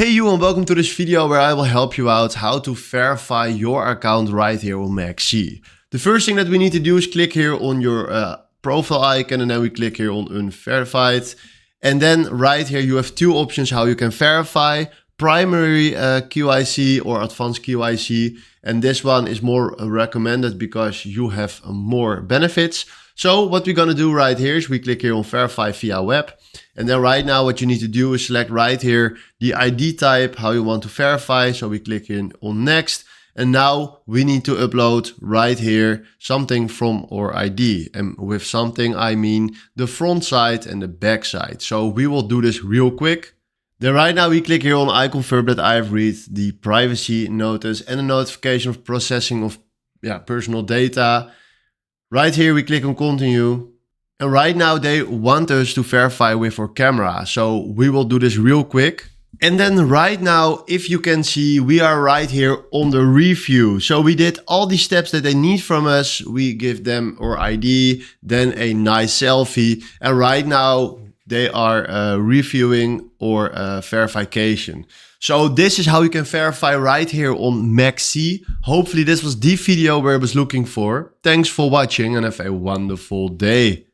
Hey you, and welcome to this video where I will help you out how to verify your account right here on MEXC. The first thing that we need to do is click here on your profile icon, and then we click here on unverified. And then right here you have two options how you can verify: primary QIC or advanced QIC. And this one is more recommended because you have more benefits. So what we're gonna do right here is we click here on verify via web. And then right now what you need to do is select right here the ID type, how you want to verify. So we click in on next. And now we need to upload right here something from our ID. And with something, I mean the front side and the back side. So we will do this real quick. Then right now we click here on I confirm that I've read the privacy notice and the notification of processing of personal data. Right here we click on continue. And right now they want us to verify with our camera. So we will do this real quick. And then right now, if you can see, we are right here on the review. So we did all the steps that they need from us. We give them our ID, then a nice selfie. And right now they are reviewing our verification. So this is how you can verify right here on MEXC. Hopefully this was the video where I was looking for. Thanks for watching and have a wonderful day.